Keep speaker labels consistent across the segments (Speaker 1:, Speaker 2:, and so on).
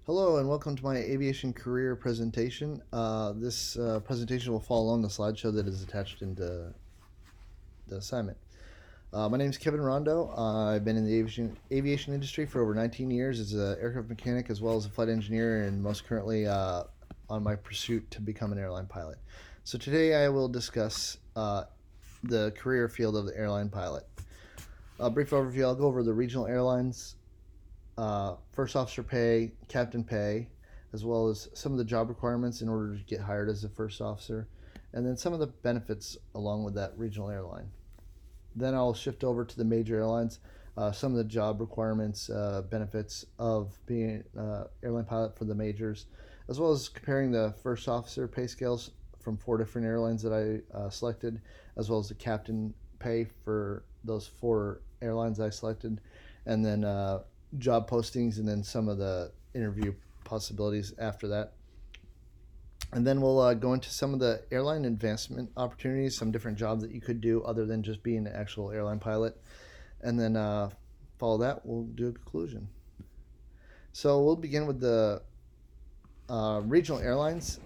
Speaker 1: Hello and welcome to my aviation career presentation. This presentation will follow along the slideshow that is attached into the assignment. My name is Kevin Rondo. I've been in the aviation industry for over 19 years as an aircraft mechanic as well as a flight engineer, and most currently on my pursuit to become an airline pilot. So today I will discuss the career field of the airline pilot. A brief overview, I'll go over the regional airlines, first officer pay, captain pay, as well as some of the job requirements in order to get hired as a first officer, and then some of the benefits along with that regional airline. Then I'll shift over to the major airlines, some of the job requirements, benefits of being an airline pilot for the majors, as well as comparing the first officer pay scales from 4 different airlines that I selected, as well as the captain pay for those 4 airlines I selected, and then job postings, and then some of the interview possibilities after that. And then we'll go into some of the airline advancement opportunities, some different jobs that you could do other than just being an actual airline pilot. And then follow that, we'll do a conclusion. So we'll begin with the regional airlines.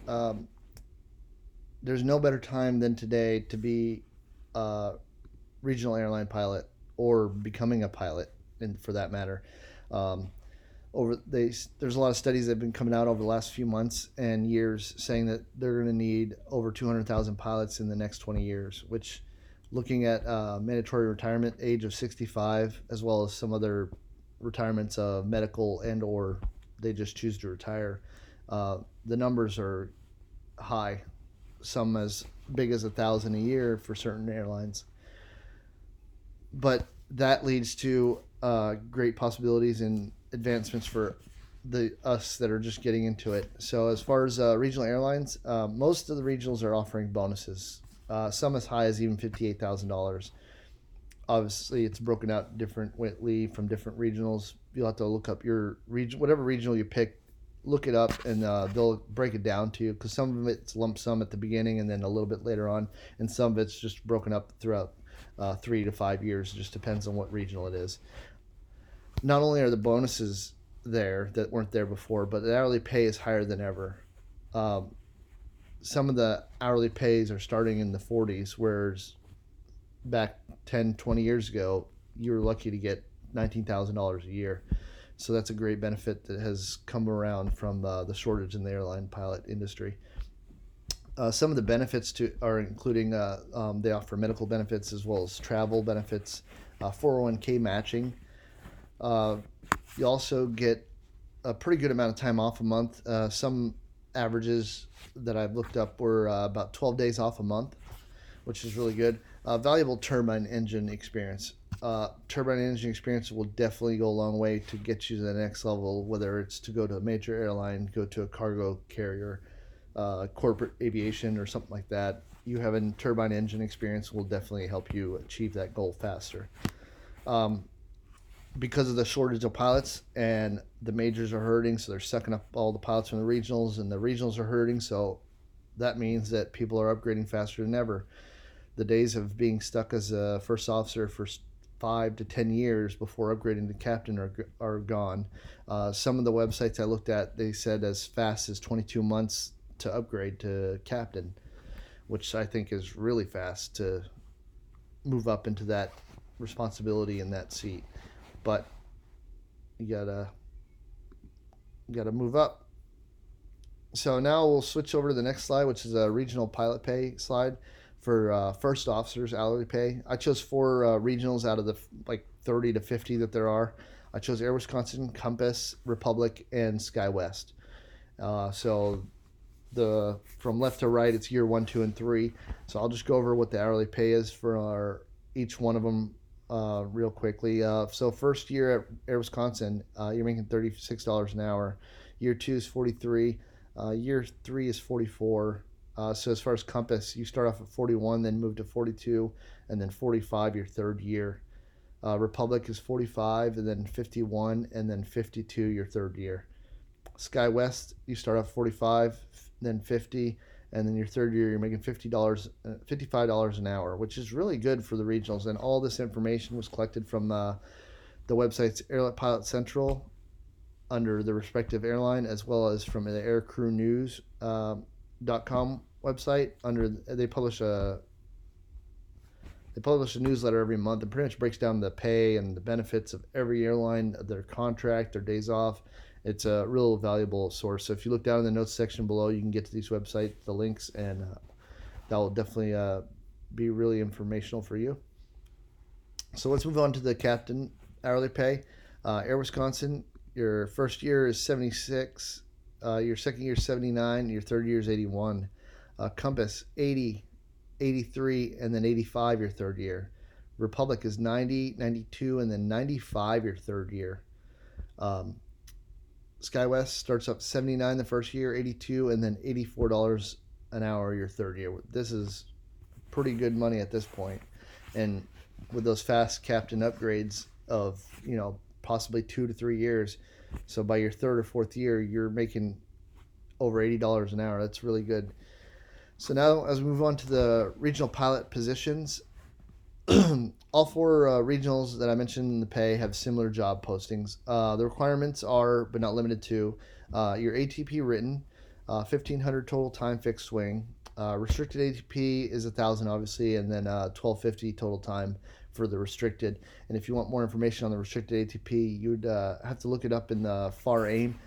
Speaker 1: There's no better time than today to be a regional airline pilot or becoming a pilot, and for that matter. There's a lot of studies that have been coming out over the last few months and years saying that they're going to need over 200,000 pilots in the next 20 years, which, looking at mandatory retirement age of 65, as well as some other retirements of medical and or they just choose to retire, the numbers are high, some as big as 1,000 a year for certain airlines. But that leads to great possibilities and advancements for us that are just getting into it. So as far as regional airlines, most of the regionals are offering bonuses, some as high as even $58,000. Obviously, it's broken out differently from different regionals. You'll have to look up your region, whatever regional you pick, look it up, and they'll break it down to you, because some of it's lump sum at the beginning and then a little bit later on, and some of it's just broken up throughout 3 to 5 years. It just depends on what regional it is. Not only are the bonuses there that weren't there before, but the hourly pay is higher than ever. Some of the hourly pays are starting in the 40s, whereas back 10, 20 years ago, you were lucky to get $19,000 a year. So that's a great benefit that has come around from the shortage in the airline pilot industry. Some of the benefits are including they offer medical benefits as well as travel benefits, 401k matching. You also get a pretty good amount of time off a month. Some averages that I've looked up were about 12 days off a month, which is really good. Valuable turbine engine experience. Turbine engine experience will definitely go a long way to get you to the next level, whether it's to go to a major airline, go to a cargo carrier, corporate aviation, or something like that. You having turbine engine experience will definitely help you achieve that goal faster. Because of the shortage of pilots, and the majors are hurting, so they're sucking up all the pilots from the regionals, and the regionals are hurting, so that means that people are upgrading faster than ever. The days of being stuck as a first officer for 5 to 10 years before upgrading to captain are gone. Some of the websites I looked at, they said as fast as 22 months to upgrade to captain, which I think is really fast to move up into that responsibility in that seat. But you gotta move up. So now we'll switch over to the next slide, which is a regional pilot pay slide for first officers hourly pay. I chose 4 regionals out of the 30 to 50 that there are. I chose Air Wisconsin, Compass, Republic, and SkyWest. So from left to right, it's year 1, 2, and 3. So I'll just go over what the hourly pay is for each one of them real quickly. So first year at Air Wisconsin, you're making $36 an hour. Year 2 is $43. Year 3 is $44. So as far as Compass, you start off at 41, then move to 42, and then 45 your third year. Republic is 45, and then 51, and then 52 your third year. SkyWest, you start off 45, then 50, and then your third year you're making $55 an hour, which is really good for the regionals. And all this information was collected from the websites Airline Pilot Central, under the respective airline, as well as from the aircrewnews.com website. They publish a newsletter every month and pretty much breaks down the pay and the benefits of every airline, their contract, their days off. It's a real valuable source. So if you look down in the notes section below, you can get to these websites, the links, and that will definitely be really informational for you. So let's move on to the captain hourly pay. Air Wisconsin, your first year is 76, your second year is 79, your third year is 81. Compass, 80, 83, and then 85 your third year. Republic is 90, 92, and then 95 your third year. SkyWest starts up 79 the first year, 82, and then $84 an hour your third year. This is pretty good money at this point. And with those fast captain upgrades of, possibly 2 to 3 years, so by your third or fourth year, you're making over $80 an hour. That's really good. So now, as we move on to the regional pilot positions, all four regionals that I mentioned in the pay have similar job postings. The requirements are, but not limited to, your ATP written, 1,500 total time fixed swing. Restricted ATP is 1,000, obviously, and then 1,250 total time for the restricted. And if you want more information on the restricted ATP, you'd have to look it up in the FAR AIM,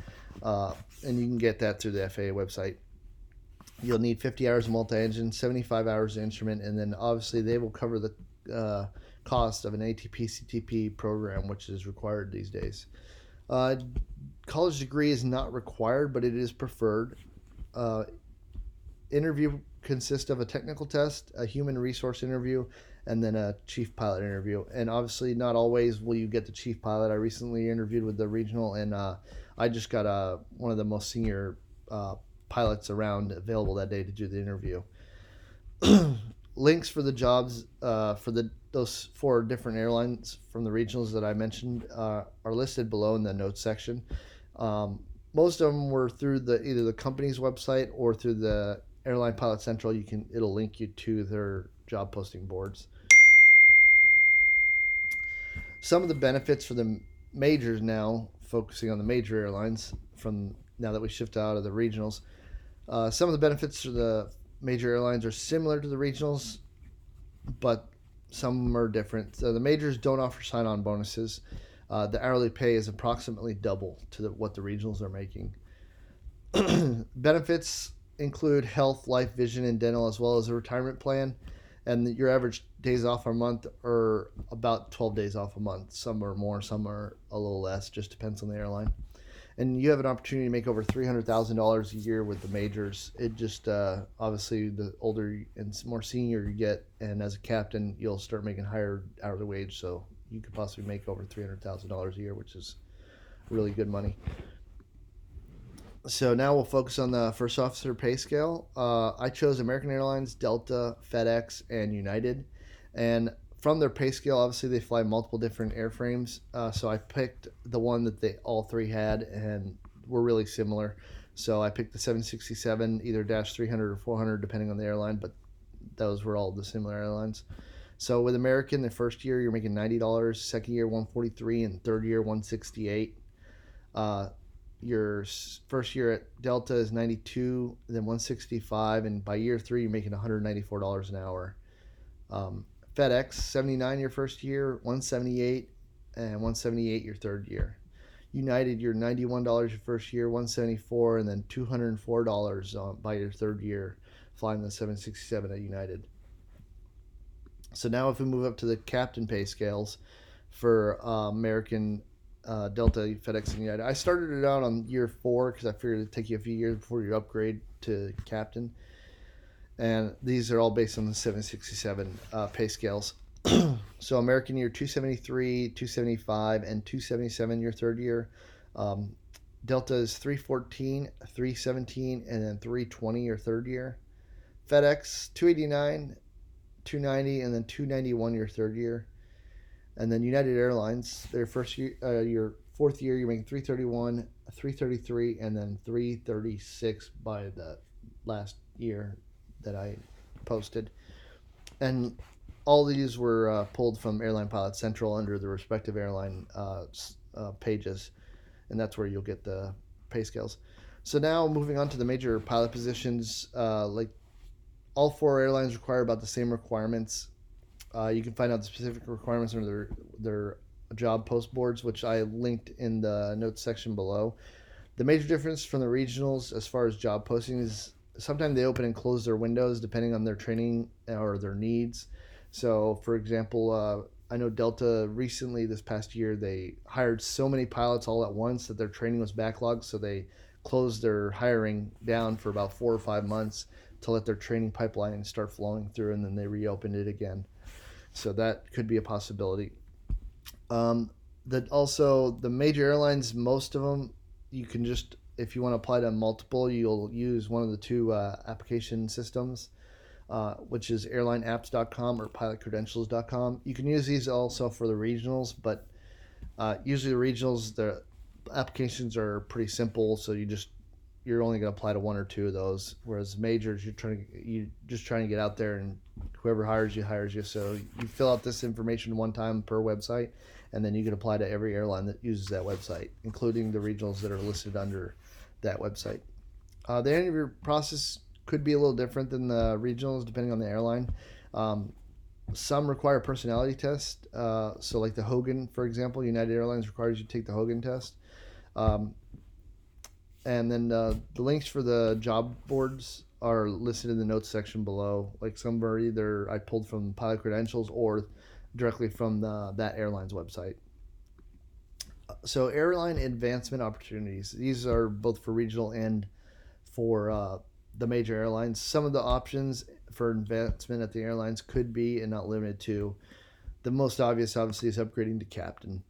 Speaker 1: and you can get that through the FAA website. You'll need 50 hours of multi-engine, 75 hours of instrument, and then obviously they will cover the cost of an ATP CTP program, which is required these days. College degree is not required, but it is preferred. Interview consists of a technical test, a human resource interview, and then a chief pilot interview. And obviously, not always will you get the chief pilot. I recently interviewed with the regional, and I just got one of the most senior pilots around available that day to do the interview. Links for the jobs for those four different airlines from the regionals that I mentioned are listed below in the notes section. Most of them were through either the company's website or through the Airline Pilot Central. It'll link you to their job posting boards. Some of the benefits for the majors now, focusing on the major airlines from now that we shift out of the regionals. Some of the benefits for the major airlines are similar to the regionals, but some are different. So the majors don't offer sign-on bonuses. The hourly pay is approximately double to what the regionals are making. Benefits include health, life, vision, and dental, as well as a retirement plan. And your average days off a month are about 12 days off a month. Some are more, some are a little less. Just depends on the airline. And you have an opportunity to make over $300,000 a year with the majors. It just obviously the older and more senior you get, and as a captain, you'll start making higher hourly wage. So you could possibly make over $300,000 a year, which is really good money. So now we'll focus on the first officer pay scale. I chose American Airlines, Delta, FedEx, and United. And from their pay scale, obviously they fly multiple different airframes. So I picked the one that they all three had and were really similar. So I picked the 767, either dash 300 or 400, depending on the airline, but those were all the similar airlines. So with American, the first year you're making $90, second year $143, and third year $168. Your first year at Delta is $92, then $165, and by year three you're making $194 an hour. FedEx, $79 your first year, $178, and $178 your third year. United, you're $91 your first year, $174, and then $204 by your third year flying the 767 at United. So now if we move up to the captain pay scales for American, Delta, FedEx, and United. I started it out on year 4 because I figured it'd take you a few years before you upgrade to captain. And these are all based on the 767 pay scales. So American year 273, 275, and 277 your third year. Delta is 314, 317, and then 320 your third year. FedEx 289, 290, and then 291 your third year. And then United Airlines, their first year, your fourth year, you're making 331, 333, and then 336 by the last year that I posted. And all these were pulled from Airline Pilot Central under the respective airline pages. and that's where you'll get the pay scales. So now moving on to the major pilot positions, like all four airlines require about the same requirements. You can find out the specific requirements under their job post boards, which I linked in the notes section below. The major difference from the regionals as far as job postings is sometimes they open and close their windows depending on their training or their needs. So, for example, I know Delta recently this past year they hired so many pilots all at once that their training was backlogged, so they closed their hiring down for about 4 or 5 months to let their training pipeline start flowing through, and then they reopened it again. So that could be a possibility. That also the major airlines, most of them, you can just if you want to apply to multiple, you'll use one of the two application systems, which is airlineapps.com or pilotcredentials.com. You can use these also for the regionals, but usually the regionals, the applications are pretty simple, so you're only going to apply to one or two of those. Whereas majors, you just trying to get out there, and whoever hires you hires you. So you fill out this information one time per website, and then you can apply to every airline that uses that website, including the regionals that are listed under that website. The interview process could be a little different than the regionals, depending on the airline. Some require a personality test. So, like the Hogan, for example, United Airlines requires you to take the Hogan test. Um, and then the links for the job boards are listed in the notes section below. Like some are either I pulled from Pilot Credentials or directly from that airline's website. So, airline advancement opportunities. These are both for regional and for the major airlines. Some of the options for advancement at the airlines could be, and not limited to, the most obvious, obviously, is upgrading to captain.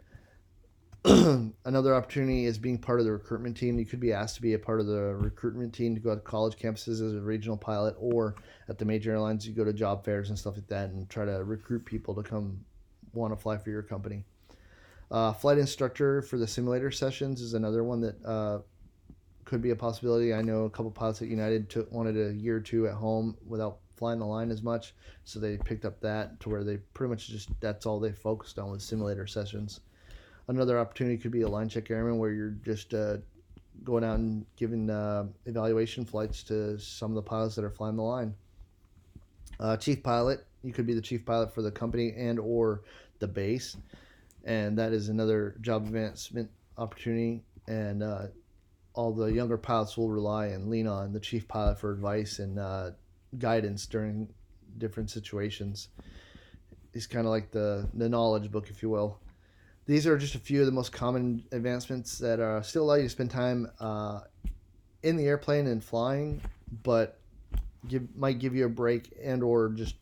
Speaker 1: Another opportunity is being part of the recruitment team. You could be asked to be a part of the recruitment team to go to college campuses as a regional pilot, or at the major airlines, you go to job fairs and stuff like that and try to recruit people to come want to fly for your company. Flight instructor for the simulator sessions is another one that could be a possibility. I know a couple pilots at United wanted a year or two at home without flying the line as much, so they picked up that to where they pretty much that's all they focused on was simulator sessions. Another opportunity could be a line check airman where you're just going out and giving evaluation flights to some of the pilots that are flying the line. Chief pilot, you could be the chief pilot for the company and or the base, and that is another job advancement opportunity. And all the younger pilots will rely and lean on the chief pilot for advice and guidance during different situations. He's kind of like the knowledge book, if you will. These are just a few of the most common advancements that still allow you to spend time in the airplane and flying, but might give you a break and or just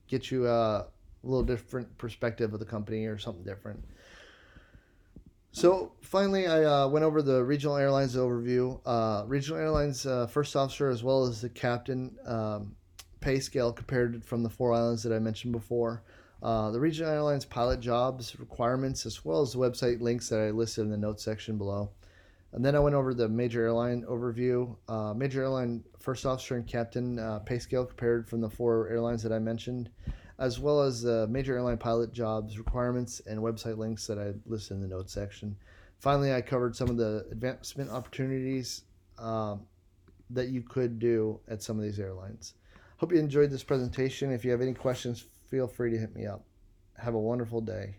Speaker 1: get you a little different perspective of the company or something different. So finally, I went over the regional airlines overview. Regional airlines first officer as well as the captain pay scale compared from the four islands that I mentioned before. The regional airlines pilot jobs requirements as well as the website links that I listed in the notes section below. And then I went over the major airline overview. Major airline first officer and captain pay scale compared from the four airlines that I mentioned, as well as the major airline pilot jobs requirements and website links that I listed in the notes section. Finally, I covered some of the advancement opportunities that you could do at some of these airlines. Hope you enjoyed this presentation. If you have any questions, feel free to hit me up. Have a wonderful day.